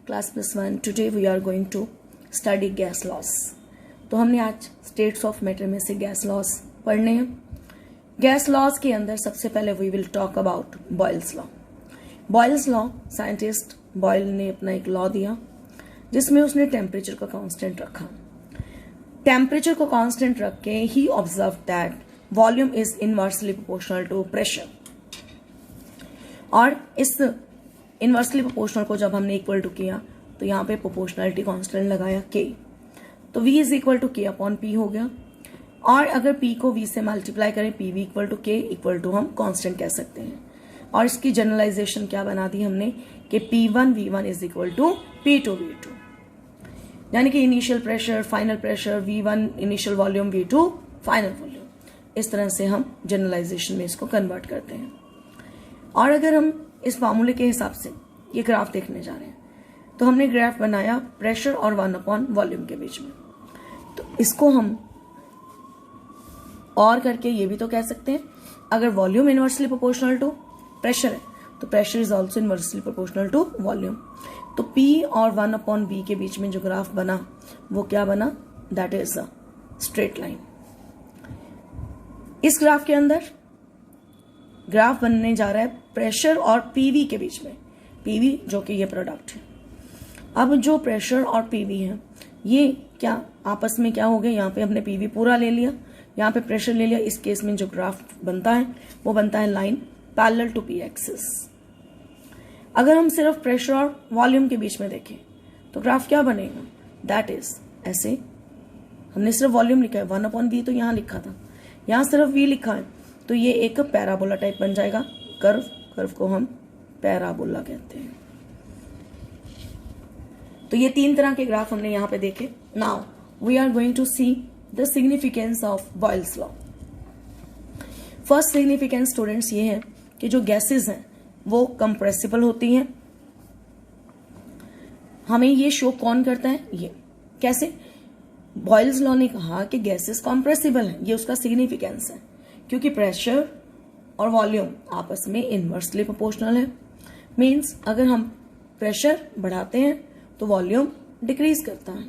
Class +1 today we are going to study gas laws. तो हमने आज स्टेट्स ऑफ मैटर में से गैस लॉस पढ़ने हैं। गैस लॉस के अंदर सबसे पहले we will talk about Boyle's law. Boyle's law, scientist Boyle ने अपना एक लॉ दिया जिसमें उसने टेम्परेचर को कांस्टेंट रखा। टेम्परेचर को कांस्टेंट रख के ही observe that volume is inversely proportional to pressure. और इस इनवर्सली प्रोपोर्शनल को जब हमने इक्वल टू किया तो यहाँ पे प्रोपोर्शनलिटी कांस्टेंट लगाया k, तो v is equal to k upon p हो गया। और अगर p को v से मल्टीप्लाई करें, pv equal to k equal to हम कांस्टेंट कह सकते हैं। और इसकी जनरलाइजेशन क्या बना दी हमने कि p1 v1 is equal to p2 v2, यानी कि initial pressure, final pressure, v1 initial volume, v2 final volume. इस तरह से हम जनरलाइजेशन में इसको कन्वर्ट करते हैं। और अगर हम इस फार्मूले के हिसाब से ये ग्राफ देखने जा रहे हैं तो हमने ग्राफ बनाया प्रेशर और 1 अपॉन वॉल्यूम के बीच में। तो इसको हम और करके ये भी तो कह सकते हैं, अगर volume inversely proportional to pressure है तो pressure is also inversely proportional to volume. तो P और 1 अपॉन V के बीच में जो ग्राफ बना वो क्या बना, that is a straight line. इस ग्राफ के अंदर ग्राफ बनने जा रहा है प्रेशर और पीवी के बीच में, पीवी जो कि ये प्रोडक्ट है। अब जो प्रेशर और पीवी है ये क्या आपस में क्या हो गया, यहाँ पे हमने पीवी पूरा ले लिया, यहाँ पे प्रेशर ले लिया। इस केस में जो ग्राफ बनता है वो बनता है line parallel to P axis. अगर हम सिर्फ प्रेशर और वॉल्यूम के बीच में देखें तो ग्राफ क्या बनेगा, दैट इज ऐसे। हमने सिर्फ वॉल्यूम लिखा है, 1 अपॉन वी तो यहाँ लिखा था, यहाँ सिर्फ वी लिखा है, तो ये एक पैराबोला टाइप बन जाएगा। कर्व को हम पैराबोला कहते हैं। तो ये 3 तरह के ग्राफ हमने यहाँ पे देखे। Now we are going to see the significance of Boyle's law. First significance students ये है कि जो गैसेस हैं वो कंप्रेसिबल होती हैं। हमें ये शो कौन करता है, ये कैसे, बॉयल्स लॉ ने कहा कि गैसेस कंप्रेसिबल हैं, ये उसका सिग्निफिकेंस है क्योंकि प्रेशर और वॉल्यूम आपस में इनवर्सली प्रोपोर्शनल है। मींस अगर हम प्रेशर बढ़ाते हैं तो वॉल्यूम डिक्रीज करता है,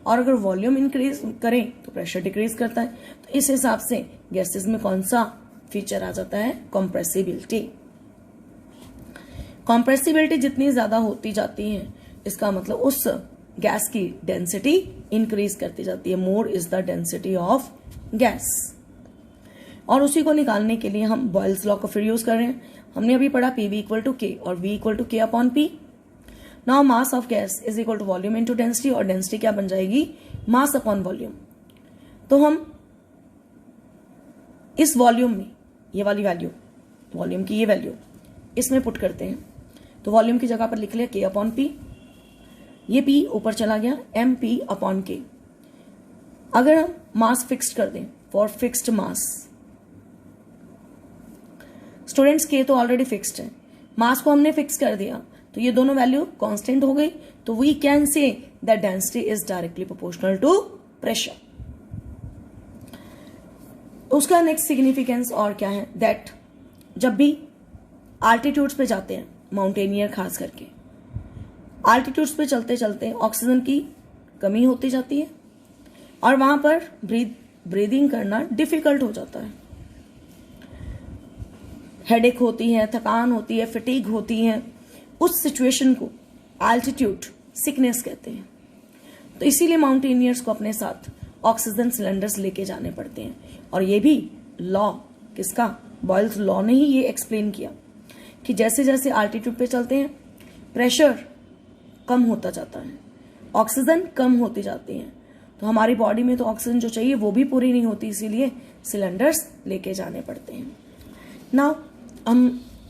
और अगर वॉल्यूम इंक्रीज करें तो प्रेशर डिक्रीज करता है। तो इस हिसाब से गैसेस में कौन सा फीचर आ जाता है, कंप्रेसिबिलिटी। कंप्रेसिबिलिटी जितनी ज्यादा होती जाती है इसका मतलब उस गैस की डेंसिटी इंक्रीज करती जाती है। More is the density of gas. और उसी को निकालने के लिए हम बॉयल्स लॉ को फिर यूज कर रहे हैं। हमने अभी पढ़ा Pv इक्वल टू K और V equal to K upon P। Now mass of gas is equal to volume into density, और डेंसिटी क्या बन जाएगी, मास अपॉन वॉल्यूम। तो हम इस वॉल्यूम में ये वाली वैल्यू, वॉल्यूम की ये वैल्यू इसमें पुट करते हैं। तो वॉल्यूम की जगह पर लिख लिया K अपॉन P, ये P ऊपर चला गया MP अपॉन K। अगर हम मास फिक्स्ड कर दें for fixed mass, students K तो ऑलरेडी फिक्स्ड है, मास को हमने फिक्स कर दिया तो ये दोनों वैल्यू कांस्टेंट हो गई। तो we can say that density is directly proportional to pressure. उसका नेक्स्ट सिग्निफिकेंस और क्या है, दैट जब भी आल्टीट्यूड्स पे जाते हैं, माउंटेनियर खास करके आल्टीट्यूड्स पे चलते चलते ऑक्सीजन की कमी होती जाती है और वहां पर ब्रीदिंग करना डिफिकल्ट हो जाता है। हेडेक होती है, थकान होती है, फटीग होती है। उस सिचुएशन को आल्टीट्यूड सिकनेस कहते हैं। तो इसीलिए माउंटेनियर्स को अपने साथ ऑक्सीजन सिलेंडर्स लेके जाने पड़ते हैं। और ये भी लॉ किसका, बॉयल्स लॉ ने ही ये एक्सप्लेन किया कि जैसे जैसे आल्टीट्यूड पे चलते हैं प्रेशर कम होता जाता है, ऑक्सीजन कम होती जाती है। तो हमारी बॉडी में तो ऑक्सीजन जो चाहिए वो भी पूरी नहीं होती, इसीलिए सिलेंडर्स लेके जाने पड़ते हैं। नाउ हम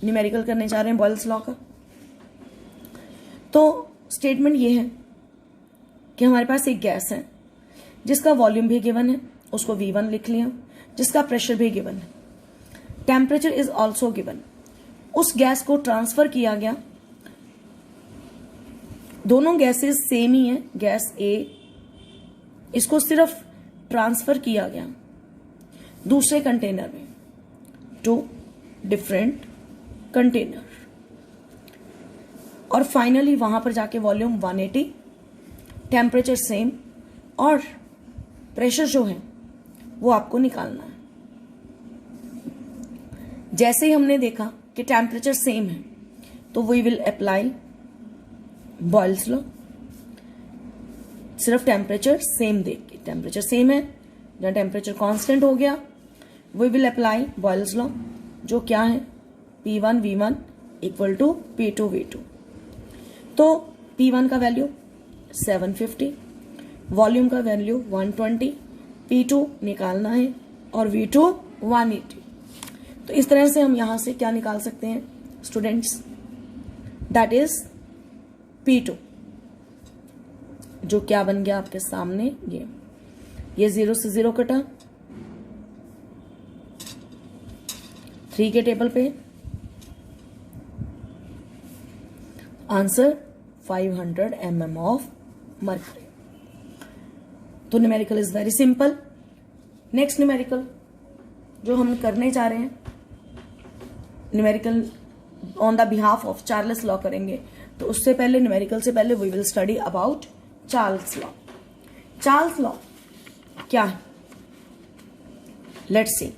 न्यूमेरिकल करने जा रहे हैं बॉयल्स लॉ का। तो स्टेटमेंट ये है कि हमारे पास एक गैस है जिसका वॉल्यूम भी गिवन है, उसको V1 लिख लिया, जिसका प्रेशर भी गिवन है, टेम्परेचर इज ऑल्सो गिवन। उस गैस को ट्रांसफर किया गया, दोनों गैसेस सेम ही है, गैस A, इसको सिर्फ ट्रांसफर किया गया दूसरे कंटेनर में, टू डिफरेंट कंटेनर। और फाइनली वहां पर जाके वॉल्यूम 180, टेम्परेचर सेम और प्रेशर जो है वो आपको निकालना है। जैसे ही हमने देखा कि टेम्परेचर सेम है तो we will apply Boyle's law. सिर्फ टेम्परेचर सेम देख के, टेम्परेचर सेम है, जहां टेम्परेचर कांस्टेंट हो गया, we will apply Boyle's law, जो क्या है P1 V1 equal to P2 V2। तो P1 का वैल्यू 750, वॉल्यूम का वैल्यू 120, P2 निकालना है और V2 180। तो इस तरह से हम यहां से क्या निकाल सकते हैं स्टूडेंट्स, दैट इज P2, जो क्या बन गया आपके सामने, ये 0 से 0 कटा, 3 के टेबल पे आंसर 500 mm ऑफ मर्करी। तो numerical is very simple. Next numerical जो हम करने जा रहे हैं, numerical on the behalf of Charles law करेंगे। तो उससे पहले, न्यूमेरिकल से पहले we will study about Charles law. Charles law क्या है, लेट्स सी।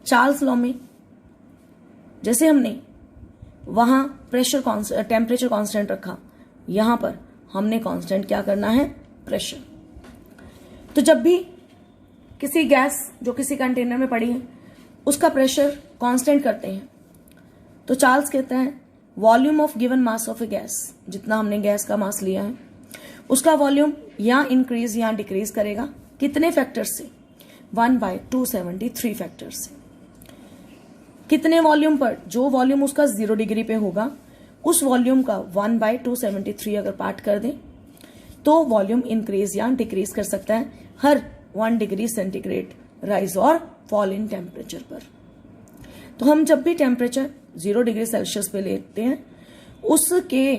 चार्ल्स लॉ में जैसे हमने वहां टेम्परेचर कांस्टेंट रखा, यहां पर हमने कांस्टेंट क्या करना है, प्रेशर। तो जब भी किसी गैस जो किसी कंटेनर में पड़ी है उसका प्रेशर कांस्टेंट करते हैं, तो चार्ल्स कहता है volume of given mass of A gas, जितना हमने गैस का मास लिया है उसका वॉल्यूम या इंक्रीज या डिक्रीज करेगा, कितने फैक्टर से, 1/273 फैक्टर से। कितने वॉल्यूम पर, जो वॉल्यूम उसका 0 डिग्री पे होगा उस वॉल्यूम का 1/273 अगर पार्ट कर दें तो वॉल्यूम इंक्रीज या डिक्रीज कर सकता है हर 1 डिग्री सेंटीग्रेड राइज और फॉल इन टेम्परेचर पर। तो हम जब भी टेम्परेचर 0 डिग्री सेल्सियस पे लेते हैं उसके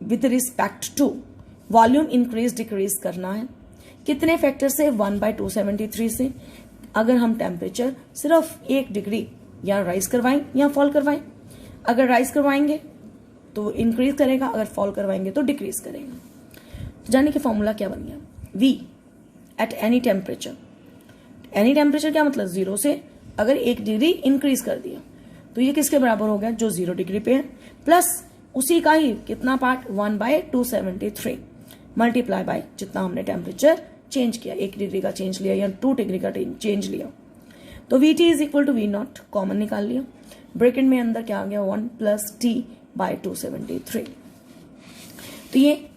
with respect to volume increase decrease करना है, कितने फैक्टर से, 1/273 से। अगर हम टेम्परेचर सिर्फ 1 डिग्री या राइज करवाएं या फॉल करवाएं, अगर राइज करवाएंगे तो इंक्रीज करेगा, अगर फॉल करवाएंगे तो डिक्रीज करेगा। तो जाने कि फॉर्मूला क्या बन गया, V at any temperature. Any temperature क्या मतलब, 0 से अगर 1 डिग्री इंक्रीज कर दिया तो ये किसके बराबर हो गया, जो 0 डिग्री पे है, प्लस उसी का ही कितना पार्ट, 1/273 मल्टीप्लाई बाय जितना हमने टेम्परेचर चेंज किया, 1 डिग्री का चेंज लिया या 2 डिग्री का चेंज लिया। तो VT is equal to V0, common निकाल लिया, ब्रैकेट में अंदर क्या आ गया, 1 + T/273। तो ये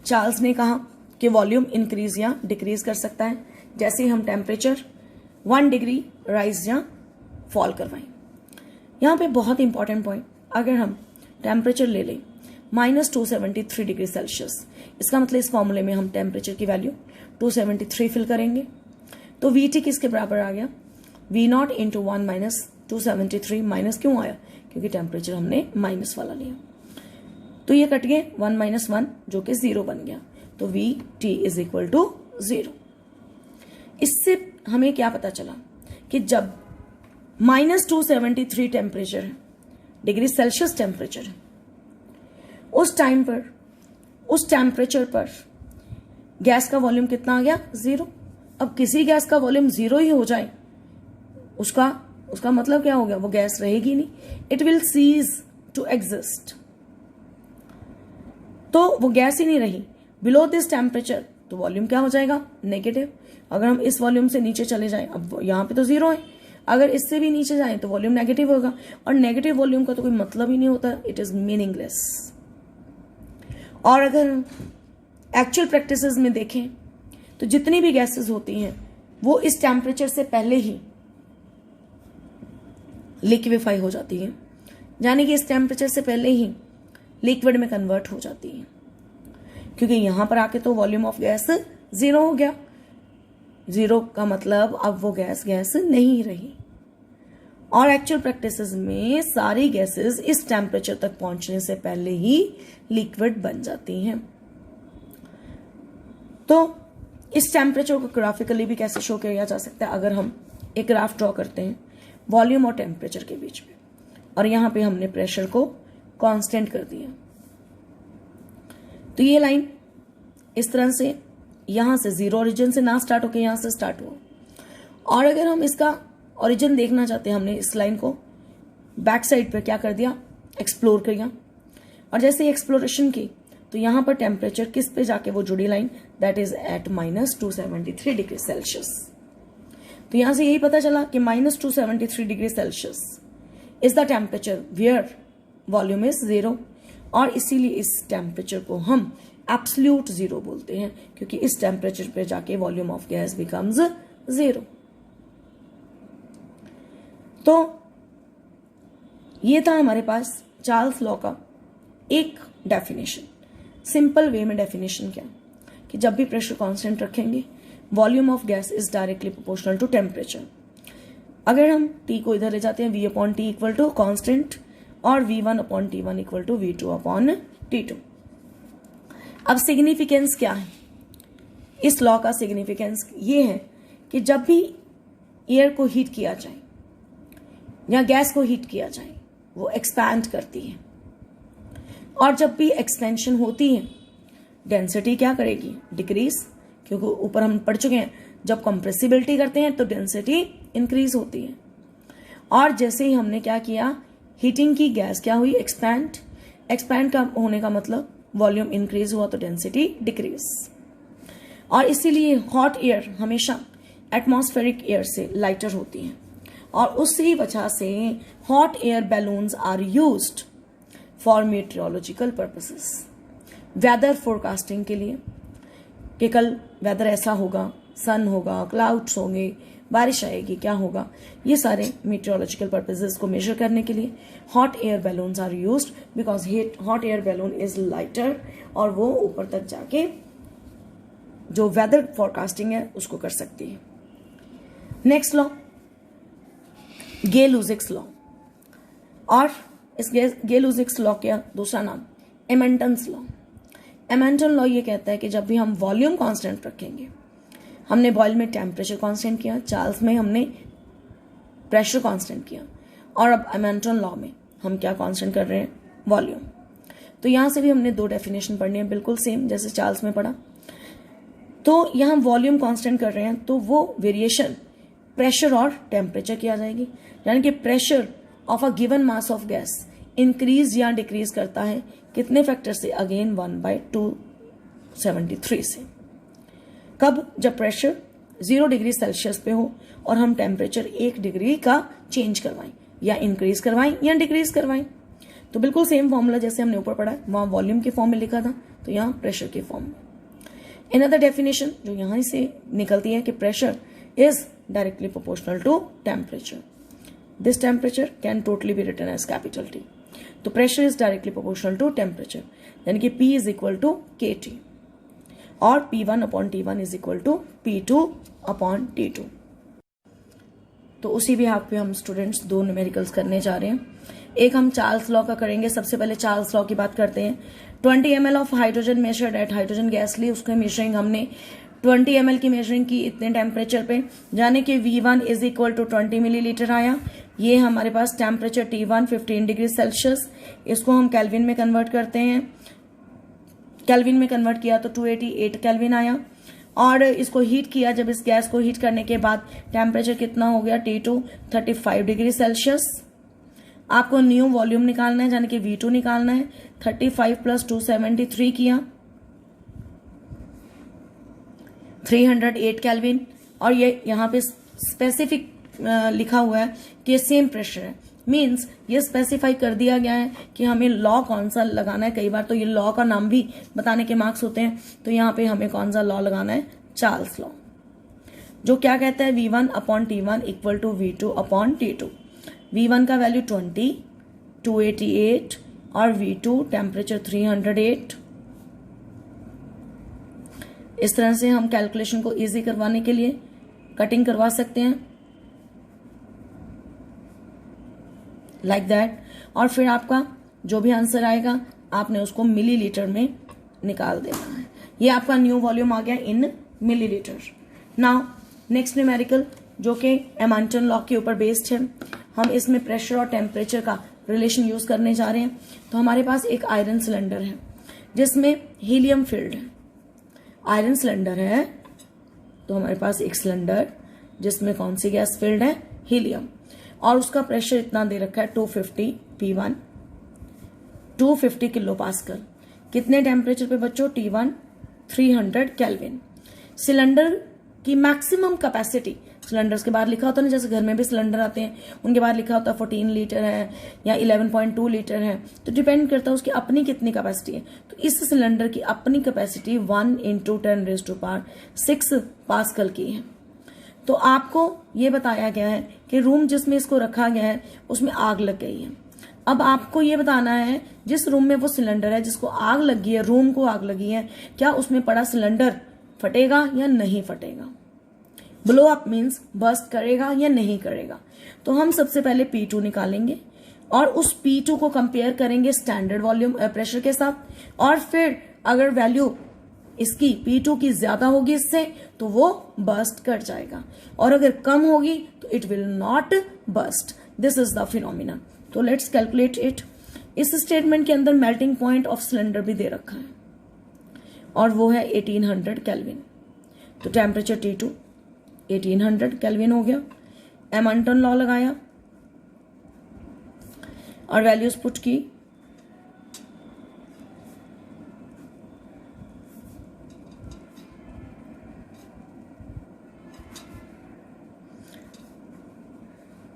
चार्ल्स ने कहा कि वॉल्यूम इंक्रीज या डिक्रीज कर सकता है जैसे ही हम टेम्परेचर 1 डिग्री राइज या फॉल करवाएं। यहाँ पे बहुत इंपॉर्टेंट पॉइंट, अगर हम टेम्परेचर ले लें -273 डिग्री सेल्सियस, इसका मतलब इस फॉर्मूले में हम टेम्परेचर की वैल्यू 273 फिल करेंगे, तो VT किसके बराबर आ गया, V0 × 1 - 273। माइनस क्यों आया, क्योंकि टेम्परेचर हमने माइनस वाला लिया, तो ये कट गए 1 - 1 जो कि 0 बन गया, तो VT इज इक्वल टू 0। इससे हमें क्या पता चला कि जब -273 टेम्परेचर है, डिग्री सेल्सियस टेम्परेचर है, उस टाइम पर, उस टेम्परेचर पर गैस का वॉल्यूम कितना आ गया, 0। अब किसी गैस का वॉल्यूम 0 ही हो जाए, उसका मतलब क्या हो गया, वो गैस रहेगी नहीं, it will cease to exist. तो वो गैस ही नहीं रही बिलो दिस टेम्परेचर, तो वॉल्यूम क्या हो जाएगा, नेगेटिव। अगर हम इस वॉल्यूम से नीचे चले जाएं, अब यहाँ पे तो 0 है, अगर इससे भी नीचे जाएं तो वॉल्यूम नेगेटिव होगा, और नेगेटिव वॉल्यूम का तो कोई मतलब ही नहीं होता, इट इज मीनिंगलेस। और अगर एक्चुअल प्रैक्टिसेस में देखें तो जितनी भी गैसेस होती हैं वो इस टेम्परेचर से पहले ही लिक्विफाई हो जाती है, यानी कि इस टेम्परेचर से पहले ही लिक्विड में कन्वर्ट हो जाती है, क्योंकि यहां पर आके तो वॉल्यूम ऑफ गैस 0 हो गया। 0 का मतलब अब वो गैस नहीं रही। और एक्चुअल प्रैक्टिसेस में सारी गैसेस इस टेम्परेचर तक पहुंचने से पहले ही लिक्विड बन जाती हैं। तो इस टेम्परेचर को ग्राफिकली भी कैसे शो किया जा सकता है, अगर हम एक ग्राफ ड्रॉ करते हैं वॉल्यूम और टेम्परेचर के बीच में, और यहां पे हमने प्रेशर को कांस्टेंट कर दिया, तो ये लाइन इस तरह से यहां से जीरो ओरिजिन से ना स्टार्ट होकर यहां से स्टार्ट हुआ, और अगर हम इसका ओरिजिन देखना चाहते हैं, हमने इस लाइन को बैक साइड पर क्या कर दिया, एक्सप्लोर किया, और जैसे ही एक्सप्लोरेशन की तो यहां पर टेम्परेचर किस पे जाके वो जुड़ी line, that is at -273 degree Celsius. तो यहां से यही पता चला कि -273 degree Celsius is the temperature where volume is zero, और इसीलिए इस टेम्परेचर को हम एब्सोल्यूट जीरो बोलते हैं, क्योंकि इस टेम्परेचर पे जाके volume of gas becomes zero. तो ये था हमारे पास चार्ल्स लॉ का एक डेफिनेशन। सिंपल वे में डेफिनेशन क्या, कि जब भी प्रेशर कांस्टेंट रखेंगे volume of gas is directly proportional to temperature. अगर हम टी को इधर ले जाते हैं, V/T इक्वल टू कांस्टेंट, और V1/T1 इक्वल टू V2/T2। अब सिग्निफिकेंस क्या है, इस लॉ का सिग्निफिकेंस ये है कि जब भी एयर को हीट किया जाए या गैस को हीट किया जाए वो एक्सपैंड करती है, और जब भी एक्सपेंशन होती है डेंसिटी क्या करेगी, डिक्रीज, क्योंकि ऊपर हम पढ़ चुके हैं जब कंप्रेसिबिलिटी करते हैं तो डेंसिटी इंक्रीज होती है, और जैसे ही हमने क्या किया, हीटिंग की, गैस क्या हुई, एक्सपैंड का होने का मतलब वॉल्यूम इंक्रीज हुआ तो डेंसिटी डिक्रीज। और इसीलिए हॉट एयर हमेशा एटमॉस्फेरिक एयर से लाइटर होती है, और उसी वजह से hot air balloons are used for meteorological purposes, weather forecasting के लिए, कि कल वेदर ऐसा होगा, सन होगा, क्लाउड्स होंगे, बारिश आएगी, क्या होगा, ये सारे मेट्रोलॉजिकल पर्पसेस को मेजर करने के लिए hot air balloons are used, because hot air balloon is lighter, और वो ऊपर तक जाके जो वेदर फोरकास्टिंग है उसको कर सकती है। नेक्स्ट लॉ, गे-लुजिक्स लॉ, और इस गे-लुजिक्स लॉ का दूसरा नाम एमेंटन्स लॉ। एमेंटन लॉ ये कहता है कि जब भी हम वॉल्यूम कांस्टेंट रखेंगे, हमने बॉयल में टेम्परेचर कांस्टेंट किया, चार्ल्स में हमने प्रेशर कांस्टेंट किया, और अब एमेंटन लॉ में हम क्या कांस्टेंट कर रहे हैं, वॉल्यूम। तो यहां से भी हमने दो डेफिनेशन पढ़नी है, बिल्कुल सेम जैसे चार्ल्स में पढ़ा। तो यहां वॉल्यूम कांस्टेंट कर रहे हैं तो वो वेरिएशन प्रेशर और टेम्परेचर की आ जाएगी, यानी कि pressure of a given mass of gas increase या डिक्रीज करता है कितने फैक्टर से, अगेन 1/273 से। कब, जब प्रेशर 0 डिग्री सेल्सियस पे हो और हम टेम्परेचर 1 डिग्री का चेंज करवाएं, या इंक्रीज करवाएं या डिक्रीज करवाएं। तो बिल्कुल सेम फॉर्मूला जैसे हमने ऊपर पढ़ा, वहां वॉल्यूम के फॉर्म में लिखा था, तो यहाँ प्रेशर के फॉर्म में। अनदर डेफिनेशन जो यहां से निकलती है कि pressure is directly proportional to temperature. This temperature can totally be written as capital T। तो pressure is directly proportional to temperature, यानी कि P is equal to KT, और P1/T1 is equal to P2/T2। तो उसी behalf पे हम students दो numericals करने जा रहे हैं। एक हम चार्ल्स लॉ का करेंगे। सबसे पहले चार्ल्स लॉ की बात करते हैं। 20 ml of hydrogen measured at hydrogen gas ली, उसकी मेजरिंग हमने 20 ml की मेजरिंग की इतने टेम्परेचर पे, यानी कि V1 is equal to 20 millilitre आया। ये हमारे पास टेम्परेचर T1 15 डिग्री सेल्सियस, इसको हम केल्विन में कन्वर्ट करते हैं। केल्विन में कन्वर्ट किया तो 288 केल्विन आया, और इसको हीट किया, जब इस गैस को हीट करने के बाद टेम्परेचर कितना हो गया T2 35 डिग्री सेल्सियस। आपको न्यू वॉल्यूम निकालना है, यानी कि V2 निकालना है। 35 प्लस 273 किया 308 केल्विन, और ये यहाँ पे स्पेसिफिक लिखा हुआ है कि सेम प्रेशर है, मीन्स ये स्पेसिफाई कर दिया गया है कि हमें लॉ कौन सा लगाना है। कई बार तो ये लॉ का नाम भी बताने के मार्क्स होते हैं, तो यहाँ पे हमें कौन सा लॉ लगाना है, चार्ल्स लॉ, जो क्या कहता है V1/T1 equal to V2/T2। V1 का वैल्यू 20, 288, और V2 टेम्परेचर 308। इस तरह से हम कैलकुलेशन को इजी करवाने के लिए कटिंग करवा सकते हैं, लाइक दैट। और फिर आपका जो भी आंसर आएगा आपने उसको मिलीलीटर में निकाल देना है। ये आपका न्यू वॉल्यूम आ गया इन मिलीलीटर। नाउ नेक्स्ट न्यूमेरिकल जो कि एमेंटन लॉ के ऊपर बेस्ड है, हम इसमें प्रेशर और टेम्परेचर का रिलेशन यूज करने जा रहे हैं। तो हमारे पास एक आयरन सिलेंडर है जिसमें हीलियम फिल्ड है। आयरन सिलेंडर है तो हमारे पास एक सिलेंडर जिसमें कौन सी गैस फिल्ड है, हीलियम, और उसका प्रेशर इतना दे रखा है 250 P1, 250 किलो पास्कल। कितने टेम्परेचर पे बच्चों, T1 300 केल्विन। सिलेंडर की मैक्सिमम कैपेसिटी, सिलेंडर्स के बाहर लिखा होता है ना, जैसे घर में भी सिलेंडर आते हैं उनके बाहर लिखा होता है 14 लीटर है या 11.2 लीटर है, तो डिपेंड करता है उसकी अपनी कितनी कैपेसिटी है। तो इस सिलेंडर की अपनी कैपेसिटी 1 × 10⁶ पास्कल की है। तो आपको ये बताया गया है कि रूम जिसमें इसको रखा गया है उसमें आग लग गई है। अब आपको ये बताना है जिस रूम में वो सिलेंडर है जिसको आग लगी है, रूम को आग लगी है, क्या उसमें पड़ा सिलेंडर फटेगा या नहीं फटेगा। ब्लो अप मीन्स बर्स्ट करेगा या नहीं करेगा। तो हम सबसे पहले P2 निकालेंगे और उस P2 को कंपेयर करेंगे स्टैंडर्ड वॉल्यूम प्रेशर के साथ, और फिर अगर वैल्यू इसकी P2 की ज्यादा होगी इससे तो वो बर्स्ट कर जाएगा, और अगर कम होगी तो it will not burst. This is the phenomena. तो लेट्स कैलकुलेट इट। इस स्टेटमेंट के अंदर मेल्टिंग पॉइंट ऑफ सिलेंडर भी दे रखा है और वो है 1800 केल्विन। तो टेम्परेचर T2 1800 केल्विन हो गया। एमंटन लॉ लगाया और वैल्यूज पुट की।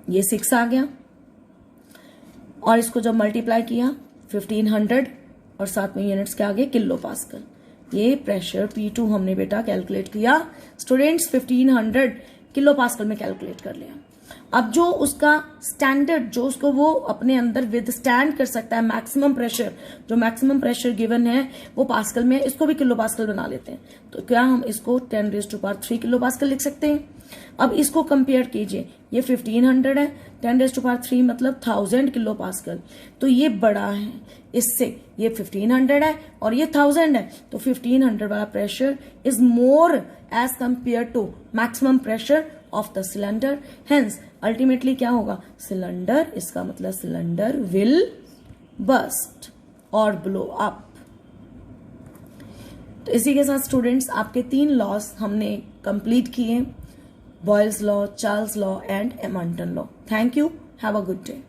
ये 6 आ गया और इसको जब मल्टीप्लाई किया 1500 और साथ में यूनिट्स के आगे किलो पास्कल। ये प्रेशर P2 हमने बेटा कैलकुलेट किया स्टूडेंट्स 1500 किलो पास्कल में कैलकुलेट कर लिया। अब जो उसका स्टैंडर्ड, जो उसको वो अपने अंदर विद स्टैंड कर सकता है, मैक्सिमम प्रेशर, जो मैक्सिमम प्रेशर गिवन है वो पास्कल में, इसको भी किलो पास्कल बना लेते हैं। तो क्या हम इसको 10⁻³ किलो पास्कल लिख सकते हैं। अब इसको कंपेयर कीजिए, ये 1500 है, 10⁻³ मतलब 1000 किलो पास्कल, तो ये बड़ा है इससे, ये 1500 है और ये 1000 है, तो 1500 वाला pressure is more as compare to maximum pressure of the cylinder. Hence ultimately क्या होगा, सिलेंडर, इसका मतलब सिलेंडर विल बर्स्ट और ब्लो अप। तो इसी के साथ स्टूडेंट्स आपके 3 लॉस हमने कंप्लीट किए, Boyle's law, Charles law and Amonton law. Thank you, have a good day.